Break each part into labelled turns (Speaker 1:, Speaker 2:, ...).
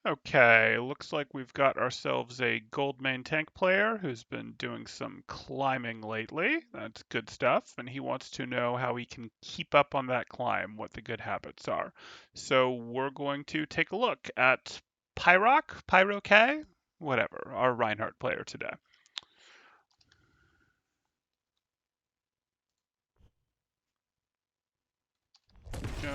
Speaker 1: Okay, looks like we've got ourselves a gold main tank player who's been doing some climbing lately. That's good stuff, and he wants to know how he can keep up on that climb, what the good habits are. So we're going to take a look at Pyro K, whatever, our Reinhardt player today. Go.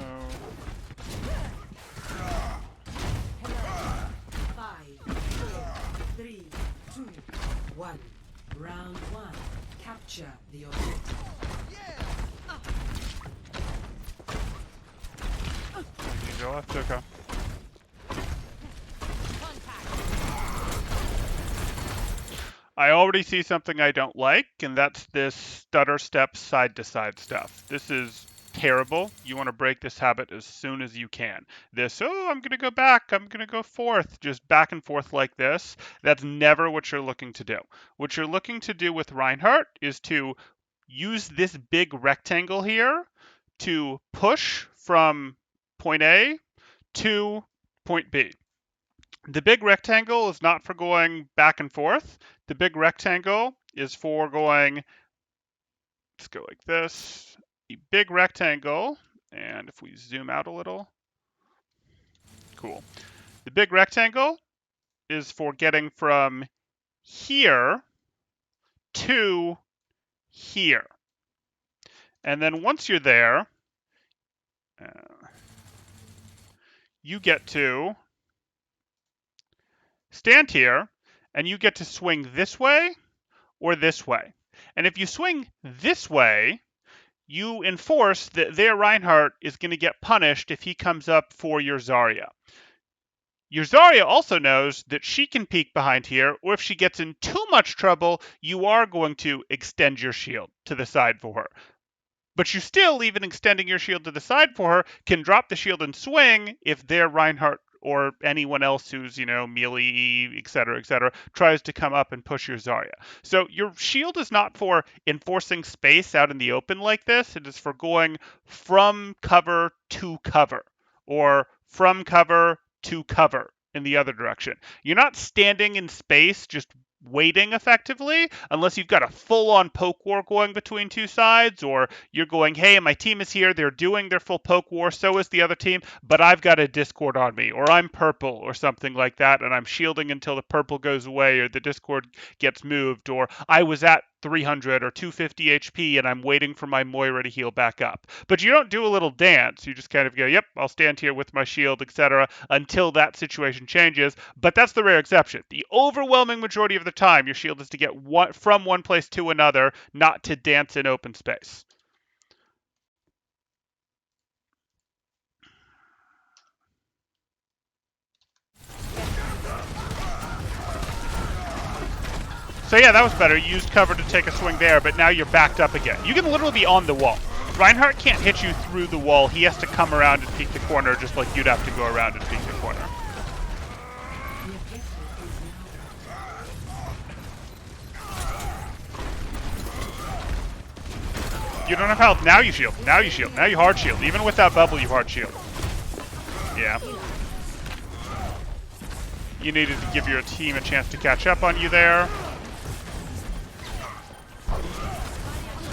Speaker 2: 1. Round 1. Capture the objective.
Speaker 1: You go left, okay. I already see something I don't like, and that's this stutter step side to side stuff. This is terrible. You want to break this habit as soon as you can. This, oh, I'm going to go back, I'm going to go forth, just back and forth like this. That's never what you're looking to do. What you're looking to do with Reinhardt is to use this big rectangle here to push from point A to point B. The big rectangle is not for going back and forth. The big rectangle is for going, let's go like this, a big rectangle, and if we zoom out a little, cool. The big rectangle is for getting from here to here. And then once you're there, you get to stand here, and you get to swing this way or this way. And if you swing this way, you enforce that their Reinhardt is going to get punished if he comes up for your Zarya. Your Zarya also knows that she can peek behind here, or if she gets in too much trouble, you are going to extend your shield to the side for her. But you still, even extending your shield to the side for her, can drop the shield and swing if their Reinhardt or anyone else who's, melee, etc., tries to come up and push your Zarya. So your shield is not for enforcing space out in the open like this. It is for going from cover to cover, or from cover to cover in the other direction. You're not standing in space just waiting effectively unless you've got a full-on poke war going between two sides, or you're going, hey, my team is here, they're doing their full poke war, so is the other team, but I've got a discord on me, or I'm purple or something like that, and I'm shielding until the purple goes away or the discord gets moved, or I was at 300 or 250 HP and I'm waiting for my Moira to heal back up. But you don't do a little dance. You just kind of go, yep, I'll stand here with my shield, etc., until that situation changes. But that's the rare exception. The overwhelming majority of the time, your shield is to get from one place to another, not to dance in open space. So yeah, that was better. You used cover to take a swing there, but now you're backed up again. You can literally be on the wall. Reinhardt can't hit you through the wall. He has to come around and peek the corner, just like you'd have to go around and peek the corner. You don't have health. Now you shield. Now you shield. Now you hard shield. Even with that bubble, you hard shield. Yeah. You needed to give your team a chance to catch up on you there.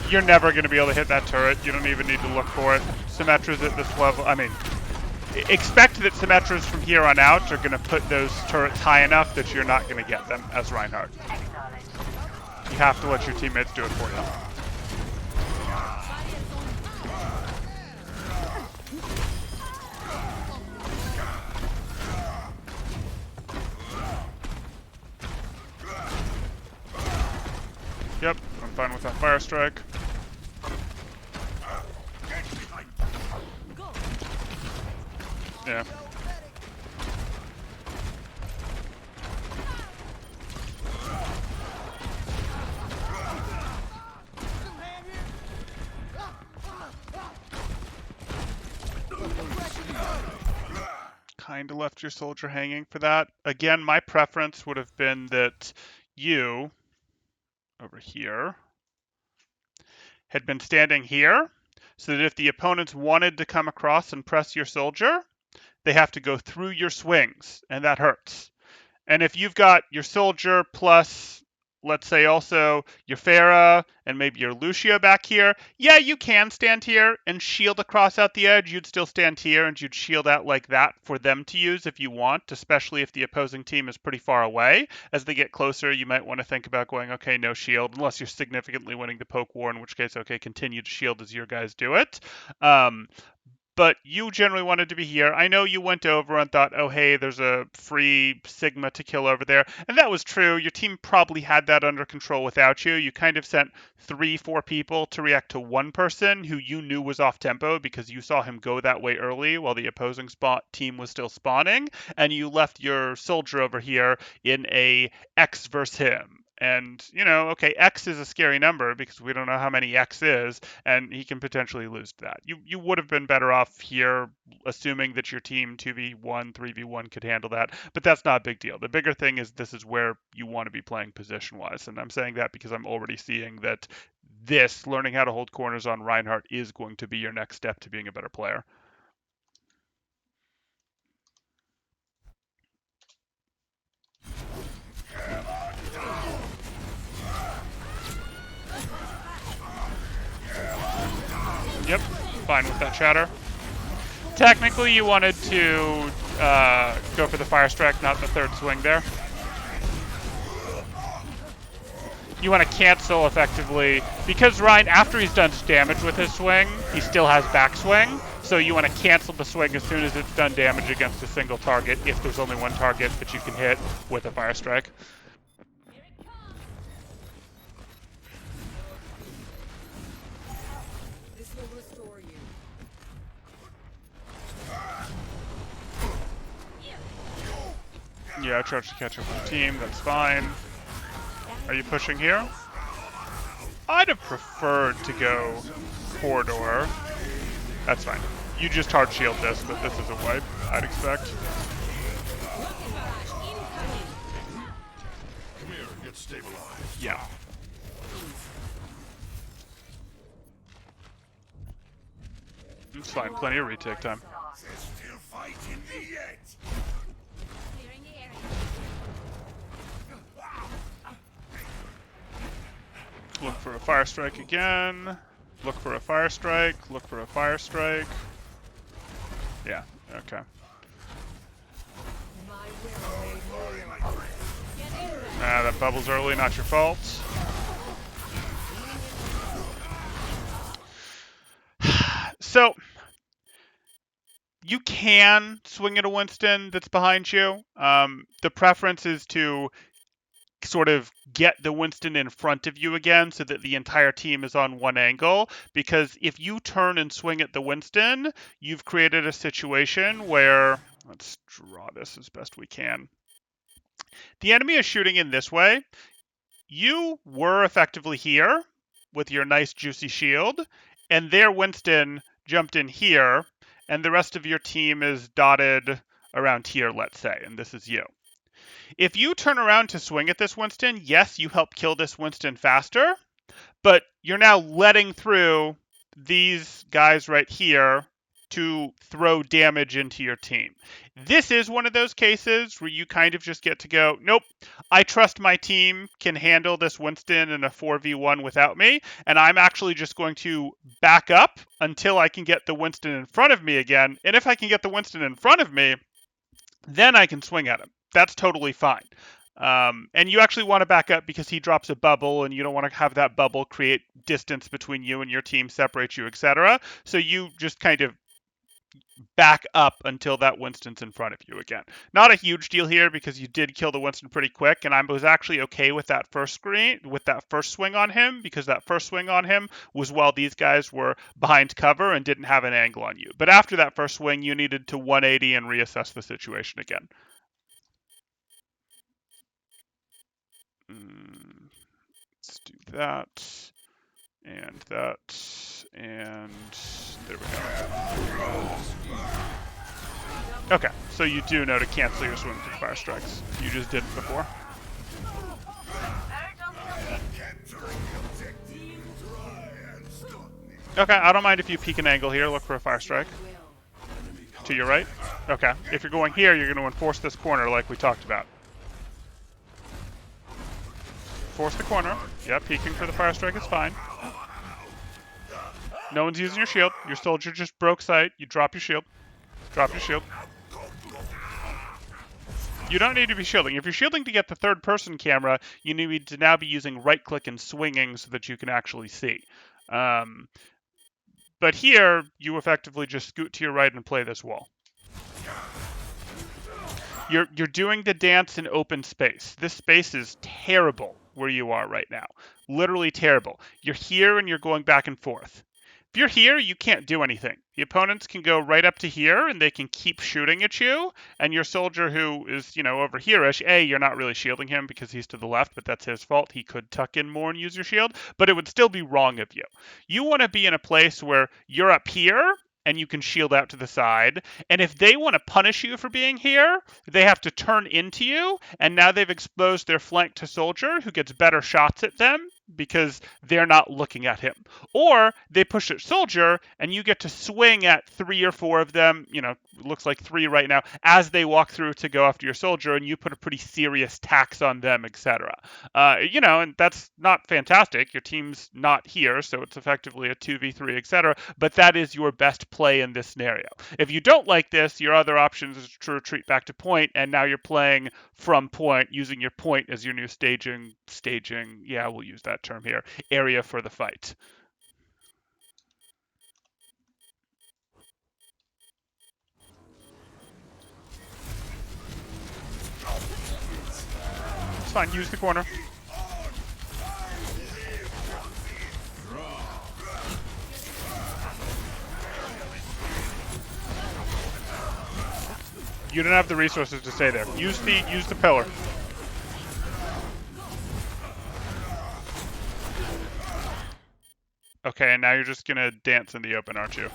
Speaker 1: You're never going to be able to hit that turret. You don't even need to look for it. Symmetra's at this level. I mean, expect that Symmetras from here on out are going to put those turrets high enough that you're not going to get them as Reinhardt. You have to let your teammates do it for you. Yep, I'm fine with that fire strike. Yeah. Kind of left your soldier hanging for that. Again, my preference would have been that you, over here, had been standing here, so that if the opponents wanted to come across and press your soldier, they have to go through your swings, and that hurts. And if you've got your soldier plus, let's say, also your Pharah and maybe your Lucia back here, yeah, you can stand here and shield across out the edge. You'd still stand here and you'd shield out like that for them to use if you want, especially if the opposing team is pretty far away. As they get closer, you might want to think about going, okay, no shield, unless you're significantly winning the poke war, in which case, okay, continue to shield as your guys do it. But you generally wanted to be here. I know you went over and thought, oh, hey, there's a free Sigma to kill over there. And that was true. Your team probably had that under control without you. You kind of sent 3-4 people to react to one person who you knew was off tempo because you saw him go that way early while the opposing team was still spawning. And you left your soldier over here in a X versus him. And, okay, X is a scary number because we don't know how many X is, and he can potentially lose to that. You would have been better off here, assuming that your team 2v1, 3v1 could handle that, but that's not a big deal. The bigger thing is this is where you want to be playing position-wise, and I'm saying that because I'm already seeing that learning how to hold corners on Reinhardt, is going to be your next step to being a better player. Yep, fine with that chatter. Technically, you wanted to go for the fire strike, not the third swing there. You want to cancel effectively, because Ryan, after he's done damage with his swing, he still has backswing. So you want to cancel the swing as soon as it's done damage against a single target, if there's only one target that you can hit with a fire strike. Yeah, I tried to catch up with the team, that's fine. Are you pushing here? I'd have preferred to go corridor. That's fine. You just hard shield this, but this is a wipe, I'd expect.
Speaker 3: Come here and get stabilized.
Speaker 1: Yeah. It's fine, plenty of retake time.
Speaker 3: There's still fight in the end.
Speaker 1: Look for a fire strike again. Look for a fire strike. Look for a fire strike. Yeah, okay. That bubble's early, not your fault. So, you can swing at a Winston that's behind you. The preference is to sort of get the Winston in front of you again so that the entire team is on one angle, because if you turn and swing at the Winston, you've created a situation where, let's draw this as best we can. The enemy is shooting in this way. You were effectively here with your nice juicy shield, and their Winston jumped in here, and the rest of your team is dotted around here, let's say, and this is you. If you turn around to swing at this Winston, yes, you help kill this Winston faster, but you're now letting through these guys right here to throw damage into your team. This is one of those cases where you kind of just get to go, nope, I trust my team can handle this Winston in a 4v1 without me, and I'm actually just going to back up until I can get the Winston in front of me again, and if I can get the Winston in front of me, then I can swing at him. That's totally fine. And you actually want to back up because he drops a bubble, and you don't want to have that bubble create distance between you and your team, separate you, etc. So you just kind of back up until that Winston's in front of you again. Not a huge deal here because you did kill the Winston pretty quick, and I was actually okay with that first swing on him, because that first swing on him was while these guys were behind cover and didn't have an angle on you. But after that first swing, you needed to 180 and reassess the situation again. Let's do that, and that, and there we go. Okay, so you do know to cancel your swing through fire strikes. You just didn't before. Okay, I don't mind if you peek an angle here. Look for a fire strike. To your right? Okay. If you're going here, you're going to enforce this corner like we talked about. Force the corner. Yep, peeking for the fire strike is fine. No one's using your shield. Your soldier just broke sight. You drop your shield. Drop your shield. You don't need to be shielding. If you're shielding to get the third-person camera, you need to now be using right-click and swinging so that you can actually see. But here, you effectively just scoot to your right and play this wall. You're doing the dance in open space. This space is terrible where you are right now. Literally terrible. You're here and you're going back and forth. If you're here, you can't do anything. The opponents can go right up to here and they can keep shooting at you. And your soldier who is, over here-ish, you're not really shielding him because he's to the left, but that's his fault. He could tuck in more and use your shield, but it would still be wrong of you. You want to be in a place where you're up here and you can shield out to the side. And if they want to punish you for being here, they have to turn into you, and now they've exposed their flank to soldier who gets better shots at them because they're not looking at him. Or they push at soldier, and you get to swing at 3 or 4 of them, looks like 3 right now, as they walk through to go after your soldier, and you put a pretty serious tax on them, etc. And that's not fantastic. Your team's not here, so it's effectively a 2v3, etc. But that is your best play in this scenario. If you don't like this, your other option is to retreat back to point, and now you're playing from point, using your point as your new staging, yeah, we'll use that term here, area for the fight. It's fine, use the corner. You don't have the resources to stay there. Use the pillar. Okay, and now you're just gonna dance in the open, aren't you?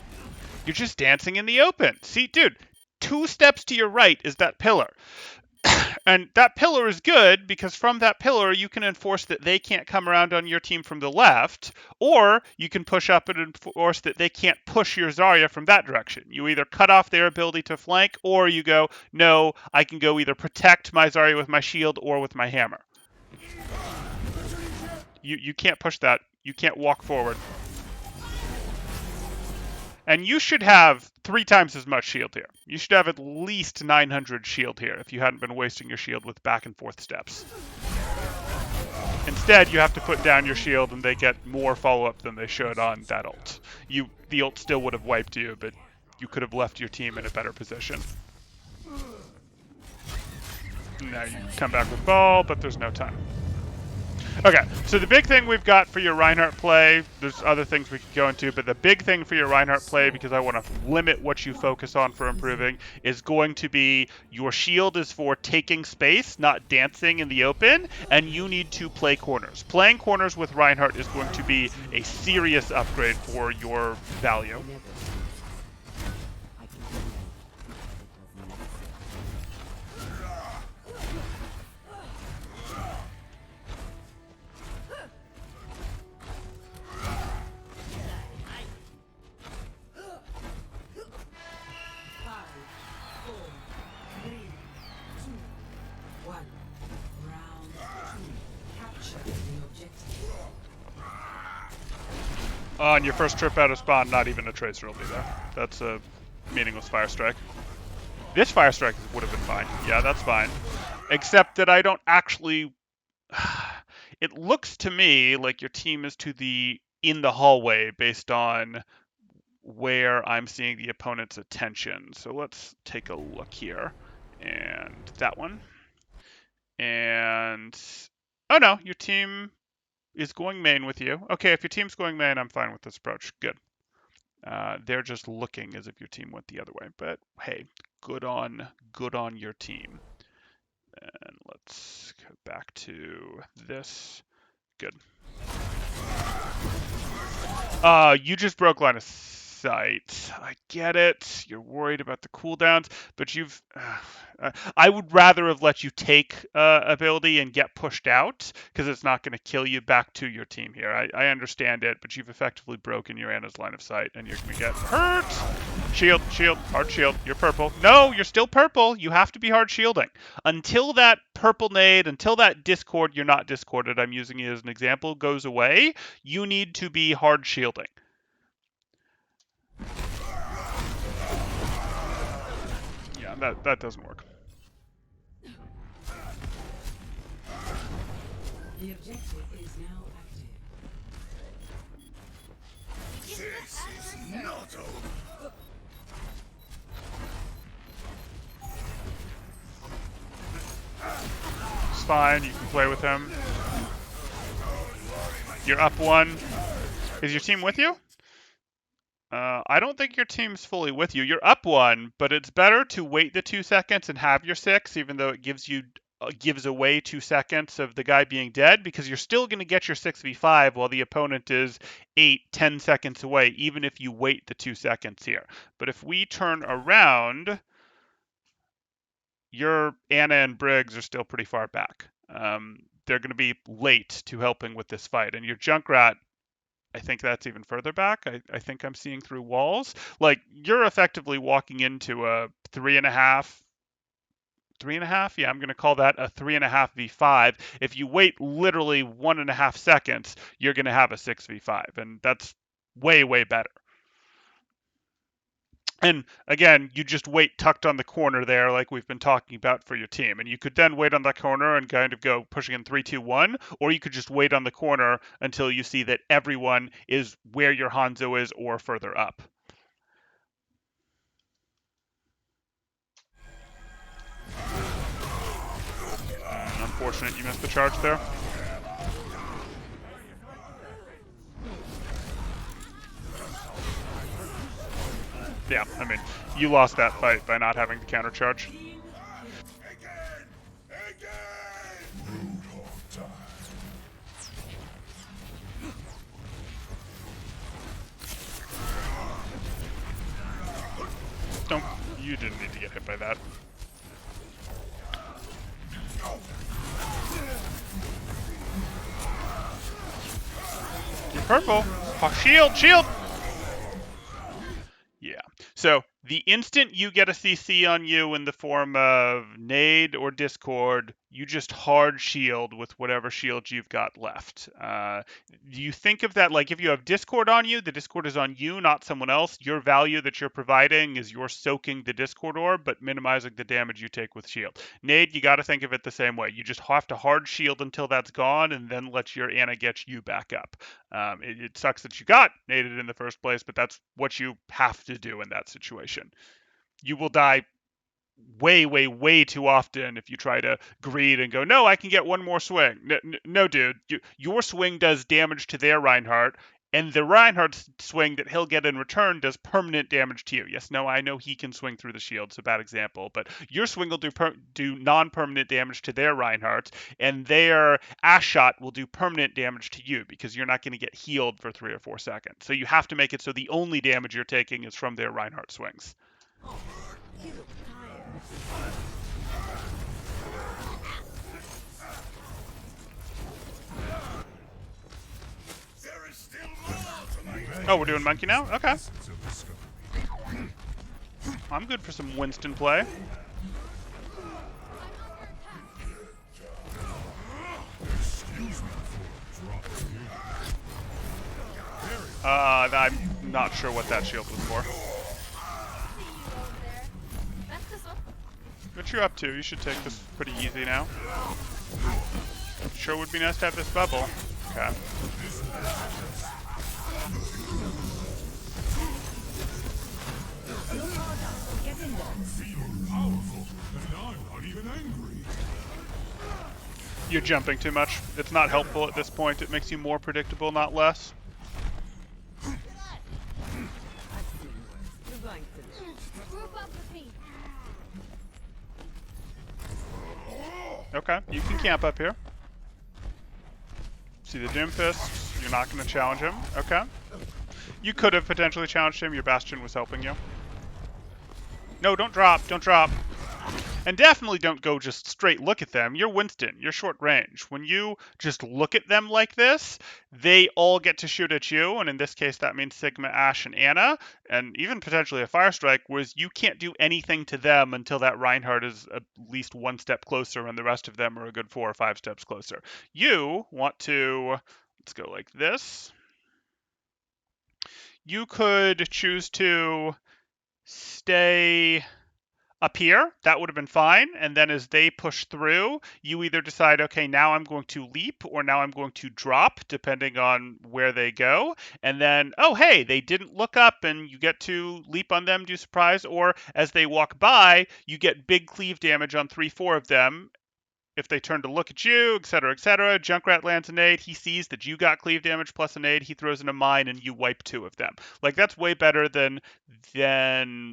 Speaker 1: You're just dancing in the open. See, dude, 2 steps to your right is that pillar. And that pillar is good because from that pillar you can enforce that they can't come around on your team from the left, or you can push up and enforce that they can't push your Zarya from that direction. You either cut off their ability to flank, or you go, no, I can go either protect my Zarya with my shield or with my hammer. You can't push that. You can't walk forward. And you should have 3 times as much shield here. You should have at least 900 shield here if you hadn't been wasting your shield with back and forth steps. Instead, you have to put down your shield and they get more follow-up than they should on that ult. The ult still would have wiped you, but you could have left your team in a better position. Now you come back with ball, but there's no time. Okay, so the big thing we've got for your Reinhardt play, there's other things we could go into, but the big thing for your Reinhardt play, because I want to limit what you focus on for improving, is going to be your shield is for taking space, not dancing in the open, and you need to play corners. Playing corners with Reinhardt is going to be a serious upgrade for your value. On your first trip out of spawn, not even a tracer will be there. That's a meaningless fire strike. This fire strike would have been fine. Yeah, that's fine. Except that I don't actually... It looks to me like your team is in the hallway based on where I'm seeing the opponent's attention. So let's take a look here. And that one. And... Oh no, your team is going main with you. Okay, if your team's going main, I'm fine with this approach. Good. They're just looking as if your team went the other way. But hey, good on your team. And let's go back to this. Good. You just broke line of sight. I get it. You're worried about the cooldowns, but I would rather have let you take ability and get pushed out, because it's not going to kill you back to your team here. I understand it, but you've effectively broken your Ana's line of sight, and you're going to get hurt. Shield, shield, hard shield. You're purple. No, you're still purple. You have to be hard shielding. Until that purple nade, until that discord, you're not discorded, I'm using it as an example, goes away, you need to be hard shielding. Yeah, that doesn't work.
Speaker 2: The objective is now active.
Speaker 3: This is not over.
Speaker 1: It's fine, you can play with him. You're up 1. Is your team with you? I don't think your team's fully with you. You're up 1, but it's better to wait the 2 seconds and have your 6, even though it gives away 2 seconds of the guy being dead, because you're still going to get your 6v5 while the opponent is 8-10 seconds away, even if you wait the 2 seconds here. But if we turn around, your Anna and Briggs are still pretty far back. They're going to be late to helping with this fight, and your Junkrat, I think that's even further back. I think I'm seeing through walls. Like, you're effectively walking into a 3.5. 3.5? Yeah, I'm going to call that a 3.5 v5. If you wait literally 1.5 seconds, you're going to have a 6v5, and that's way, way better. And again, you just wait tucked on the corner there, like we've been talking about for your team. And you could then wait on that corner and kind of go pushing in 3, 2, 1, or you could just wait on the corner until you see that everyone is where your Hanzo is or further up. Unfortunate you missed the charge there. Yeah, I mean, you lost that fight by not having the counter charge. You didn't need to get hit by that. You're purple. Oh, shield, shield! Yeah. So the instant you get a CC on you in the form of nade or discord, you just hard shield with whatever shield you've got left. Do you think of that like if you have discord on you, the discord is on you, not someone else. Your value that you're providing is you're soaking the discord orb, but minimizing the damage you take with shield. Nade, you got to think of it the same way. You just have to hard shield until that's gone, and then let your Anna get you back up. It sucks that you got naded in the first place, but that's what you have to do in that situation. You will die way, way, way too often if you try to greed and go, no, I can get one more swing. No, dude. Your swing does damage to their Reinhardt, and the Reinhardt's swing that he'll get in return does permanent damage to you. Yes, no, I know he can swing through the shield. It's a bad example, but your swing will do non-permanent damage to their Reinhardt, and their Ash Shot will do permanent damage to you because you're not going to get healed for 3 or 4 seconds. So you have to make it so the only damage you're taking is from their Reinhardt swings. Oh, we're doing monkey now? Okay. I'm good for some Winston play. I'm not sure what that shield was for. What you up to? You should take this pretty easy now. Sure would be nice to have this bubble. Okay. You're jumping too much. It's not helpful at this point. It makes you more predictable, not less. Okay, you can camp up here. See the Doom Fist. You're not going to challenge him. Okay. You could have potentially challenged him. Your Bastion was helping you. No, don't drop. Don't drop. And definitely don't go just straight look at them. You're Winston. You're short range. When you just look at them like this, they all get to shoot at you. And in this case, that means Sigma, Ash, and Anna, and even potentially a Fire Strike, whereas you can't do anything to them until that Reinhardt is at least one step closer and the rest of them are a good 4 or 5 steps closer. You want to, let's go like this. You could choose to stay up here. That would have been fine. And then as they push through, you either decide, okay, now I'm going to leap or now I'm going to drop, depending on where they go. And then, oh, hey, they didn't look up and you get to leap on them, do surprise. Or as they walk by, you get big cleave damage on 3-4 of them. If they turn to look at you, etc., etc., Junkrat lands a nade. He sees that you got cleave damage plus a nade. He throws in a mine, and you wipe 2 of them. Like, that's way better than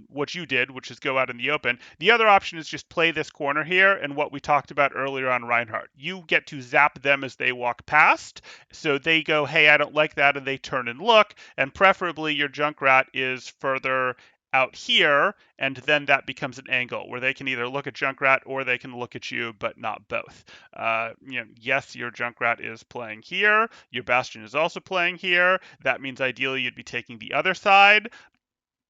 Speaker 1: what you did, which is go out in the open. The other option is just play this corner here, and what we talked about earlier on Reinhardt. You get to zap them as they walk past, so they go, hey, I don't like that, and they turn and look, and preferably your Junkrat is further out here, and then that becomes an angle where they can either look at Junkrat or they can look at you, but not both. Yes, your Junkrat is playing here. Your Bastion is also playing here. That means ideally you'd be taking the other side.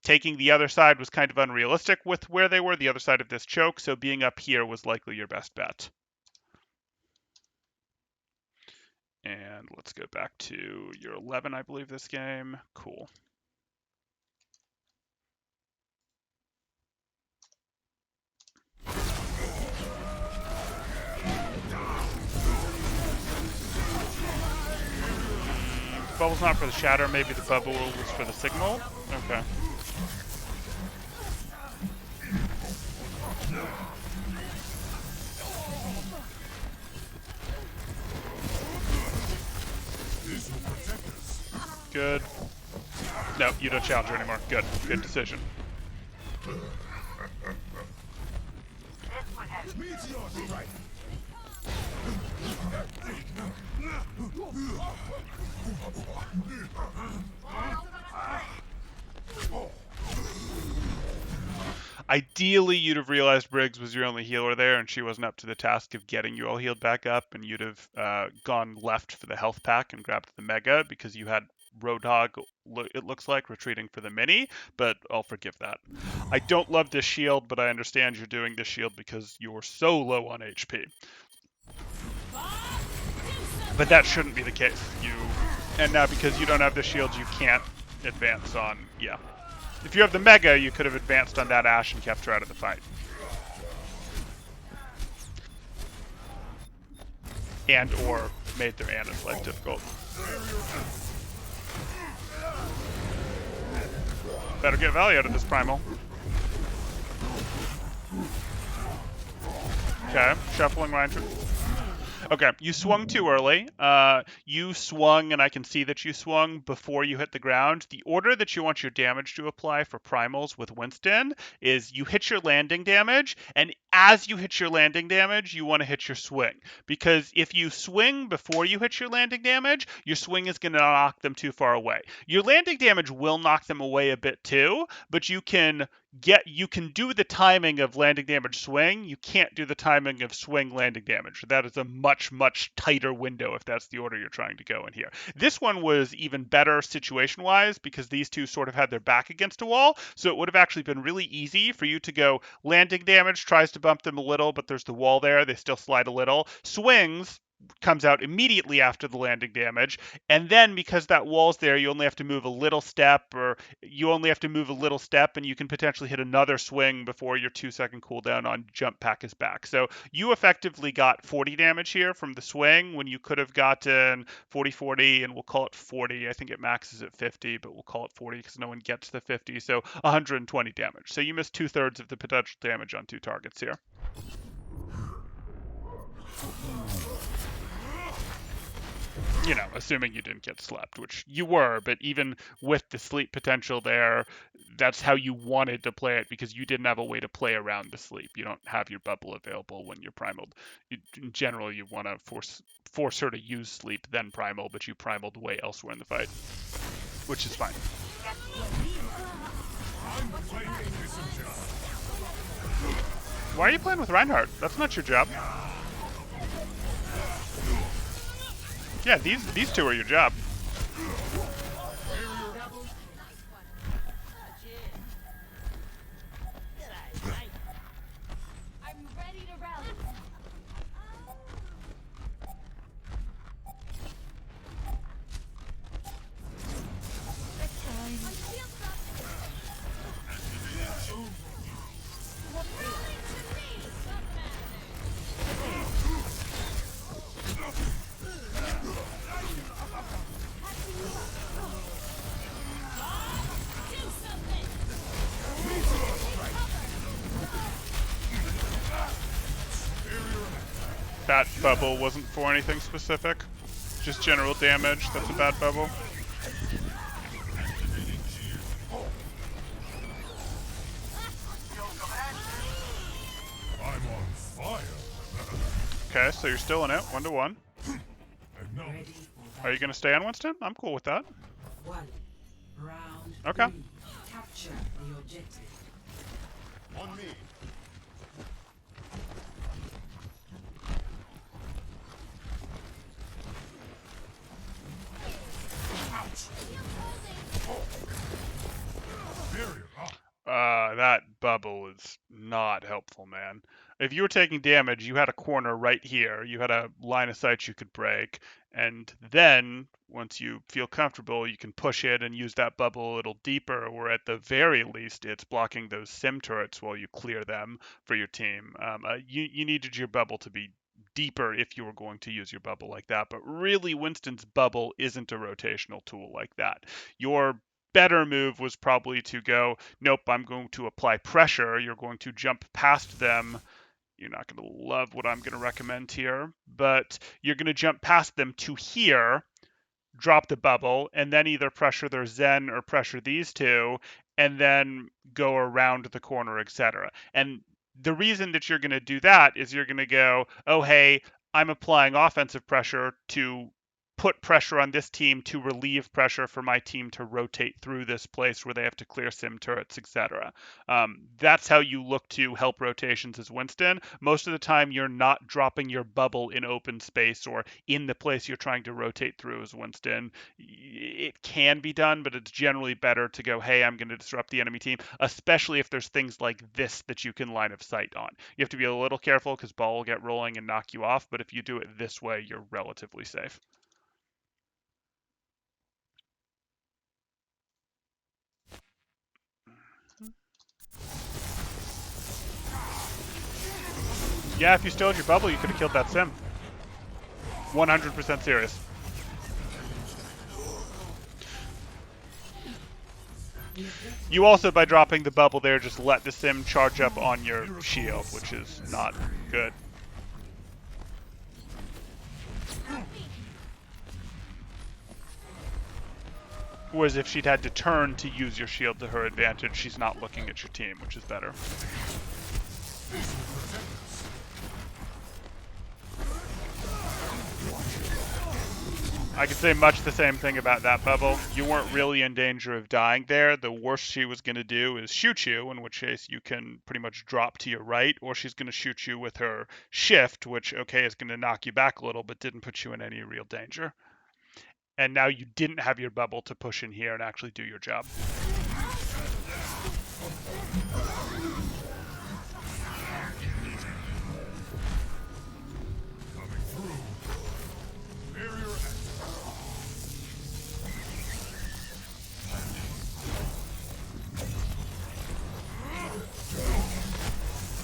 Speaker 1: Taking the other side was kind of unrealistic with where they were, the other side of this choke, so being up here was likely your best bet. And let's go back to your 11, I believe, this game. Cool. Bubble's not for the shatter, maybe the bubble was for the signal? Okay. Good. No, you don't challenge her anymore. Good. Good decision. Ideally, you'd have realized Briggs was your only healer there, and she wasn't up to the task of getting you all healed back up, and you'd have gone left for the health pack and grabbed the Mega, because you had Roadhog, it looks like, retreating for the mini, but I'll forgive that. I don't love this shield, but I understand you're doing this shield because you're so low on HP. But that shouldn't be the case. And now because you don't have the shield, you can't advance on, yeah. If you have the Mega, you could have advanced on that Ashe and kept her out of the fight. And or made their Anna's life difficult. Better get value out of this Primal. Okay, shuffling Reinhardt. Okay, you swung too early. You swung, and I can see that you swung before you hit the ground. The order that you want your damage to apply for primals with Winston is you hit your landing damage, and as you hit your landing damage, you want to hit your swing. Because if you swing before you hit your landing damage, your swing is going to knock them too far away. Your landing damage will knock them away a bit too, but you can do the timing of landing damage swing. You can't do the timing of swing landing damage. That is a much, much tighter window if that's the order you're trying to go in here. This one was even better situation-wise because these two sort of had their back against a wall, so it would have actually been really easy for you to go landing damage, tries to bump them a little, but there's the wall there. They still slide a little. Swings comes out immediately after the landing damage, and then because that wall's there, you only have to move a little step, and you can potentially hit another swing before your 2-second cooldown on jump pack is back. So you effectively got 40 damage here from the swing when you could have gotten 40, and we'll call it 40. I think it maxes at 50, but we'll call it 40 because no one gets the 50, so 120 damage. So you missed 2/3 of the potential damage on 2 targets here. You know, assuming you didn't get slept, which you were, but even with the sleep potential there, that's how you wanted to play it because you didn't have a way to play around the sleep. You don't have your bubble available when you're primaled. In general, you want to force her to use sleep, then primal, but you primaled way elsewhere in the fight, which is fine. Why are you playing with Reinhardt? That's not your job. Yeah, these two are your job.
Speaker 4: I'm ready to rally.
Speaker 1: That bubble wasn't for anything specific. Just general damage. That's a bad bubble.
Speaker 3: I'm on fire.
Speaker 1: Okay, so you're still in it, 1-1.
Speaker 3: And now
Speaker 2: Ready for
Speaker 1: Are you gonna stay on Winston? I'm cool with that.
Speaker 2: one. Round
Speaker 1: Okay.
Speaker 2: 3. Capture the objective.
Speaker 3: on me. Barrier up.
Speaker 1: That bubble is not helpful, man. If you were taking damage, you had a corner right here. You had a line of sight you could break. And then, once you feel comfortable, you can push it and use that bubble a little deeper, or at the very least, it's blocking those sim turrets while you clear them for your team. You needed your bubble to be deeper if you were going to use your bubble like that. But really, Winston's bubble isn't a rotational tool like that. Your better move was probably to go, nope, I'm going to apply pressure. You're going to jump past them. You're not going to love what I'm going to recommend here, but you're going to jump past them to here, drop the bubble, and then either pressure their Zen or pressure these two, and then go around the corner, etc. And the reason that you're going to do that is you're going to go, oh, hey, I'm applying offensive pressure to put pressure on this team to relieve pressure for my team to rotate through this place where they have to clear sim turrets, etc. That's how you look to help rotations as Winston. Most of the time, you're not dropping your bubble in open space or in the place you're trying to rotate through as Winston. It can be done, but it's generally better to go, hey, I'm going to disrupt the enemy team, especially if there's things like this that you can line of sight on. You have to be a little careful because ball will get rolling and knock you off, but if you do it this way, you're relatively safe. Yeah, if you still had your bubble, you could have killed that sim. 100% serious. You also, by dropping the bubble there, just let the sim charge up on your shield, which is not good. Whereas if she'd had to turn to use your shield to her advantage, she's not looking at your team, which is better. I could say much the same thing about that bubble. You weren't really in danger of dying there. The worst she was going to do is shoot you, in which case you can pretty much drop to your right, or she's going to shoot you with her shift, which, okay, is going to knock you back a little, but didn't put you in any real danger. And now you didn't have your bubble to push in here and actually do your job.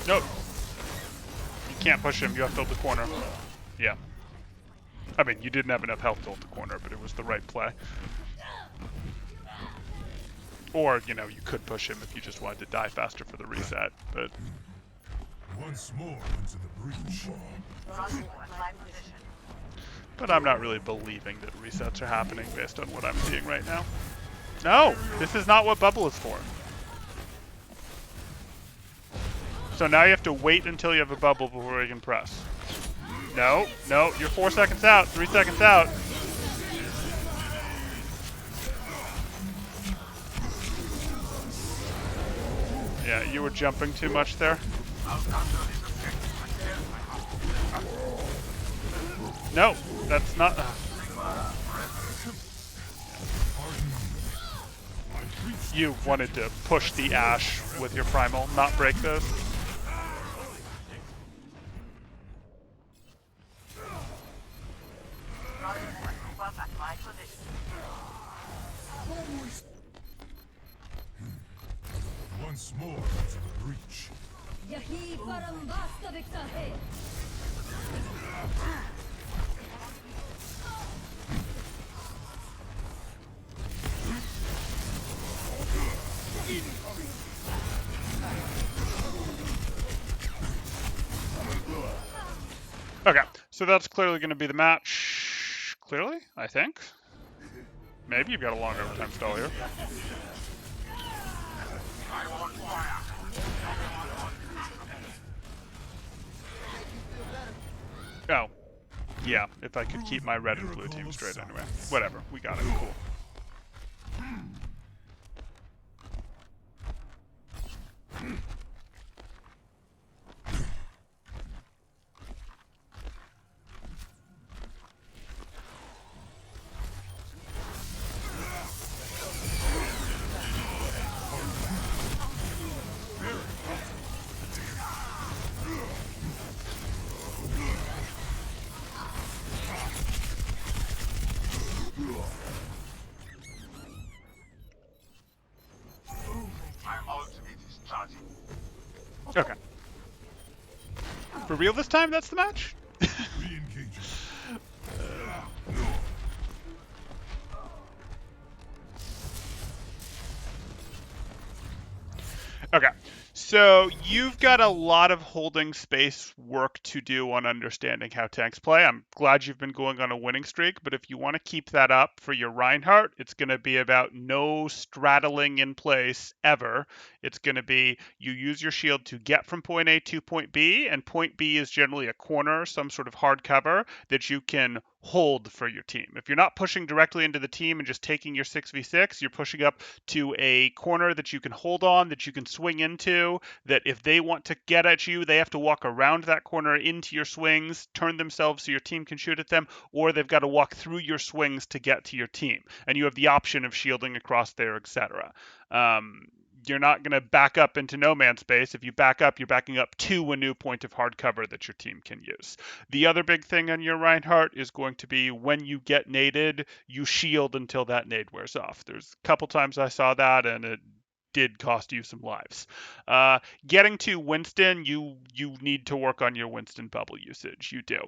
Speaker 1: Nope. You can't push him. You have to hold the corner. Yeah. I mean, you didn't have enough health to hold the corner, but it was the right play. Or, you know, you could push him if you just wanted to die faster for the reset, but...
Speaker 3: Once more into the breach.
Speaker 1: But I'm not really believing that resets are happening based on what I'm seeing right now. No! This is not what bubble is for. So now you have to wait until you have a bubble before you can press. No, no, you're 4 seconds out, 3 seconds out. Yeah, you were jumping too much there. No, that's not. You wanted to push the Ash with your primal, not break this.
Speaker 3: Once more into the breach.
Speaker 4: यही परम वास्तविकता है
Speaker 1: Okay, so that's clearly going to be the match. Clearly, I think. Maybe you've got a long overtime stall here. Oh, yeah, if I could keep my red and blue team straight anyway. Whatever, we got it, cool. Okay. For real this time, that's the match?
Speaker 3: Re-engaging.
Speaker 1: Okay, so you've got a lot of holding space work to do on understanding how tanks play. I'm glad you've been going on a winning streak, but if you want to keep that up for your Reinhardt, it's going to be about no straddling in place ever. It's going to be you use your shield to get from point A to point B, and point B is generally a corner, some sort of hard cover that you can hold for your team. If you're not pushing directly into the team and just taking your 6v6, you're pushing up to a corner that you can hold on, that you can swing into, that if they want to get at you, they have to walk around that corner into your swings, turn themselves so your team can shoot at them, or they've got to walk through your swings to get to your team. And you have the option of shielding across there, etc. You're not going to back up into no man's space. If you back up, you're backing up to a new point of hard cover that your team can use. The other big thing on your Reinhardt is going to be when you get naded, you shield until that nade wears off. There's a couple times I saw that, and it did cost you some lives. Getting to Winston, you need to work on your Winston bubble usage. You do.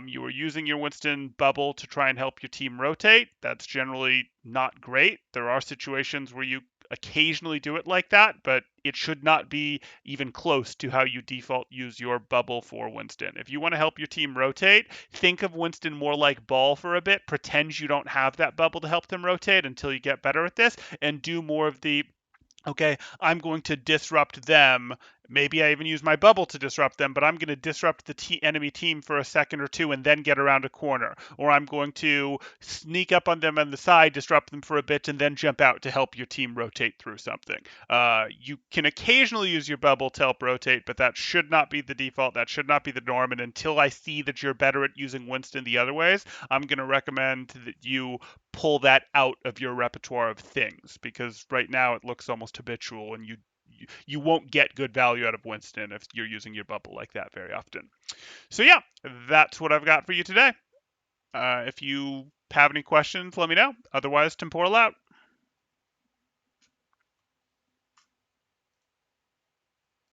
Speaker 1: You are using your Winston bubble to try and help your team rotate. That's generally not great. There are situations where you occasionally do it like that, but it should not be even close to how you default use your bubble for Winston. If you want to help your team rotate, think of Winston more like ball for a bit. Pretend you don't have that bubble to help them rotate until you get better at this, and do more of the okay, I'm going to disrupt them. Maybe I even use my bubble to disrupt them, but I'm going to disrupt the enemy team for a second or two and then get around a corner. Or I'm going to sneak up on them on the side, disrupt them for a bit, and then jump out to help your team rotate through something. You can occasionally use your bubble to help rotate, but that should not be the default. That should not be the norm. And until I see that you're better at using Winston the other ways, I'm going to recommend that you pull that out of your repertoire of things, because right now it looks almost habitual, and you won't get good value out of Winston if you're using your bubble like that very often. So yeah, that's what I've got for you today. If you have any questions, let me know. Otherwise, Temporal out.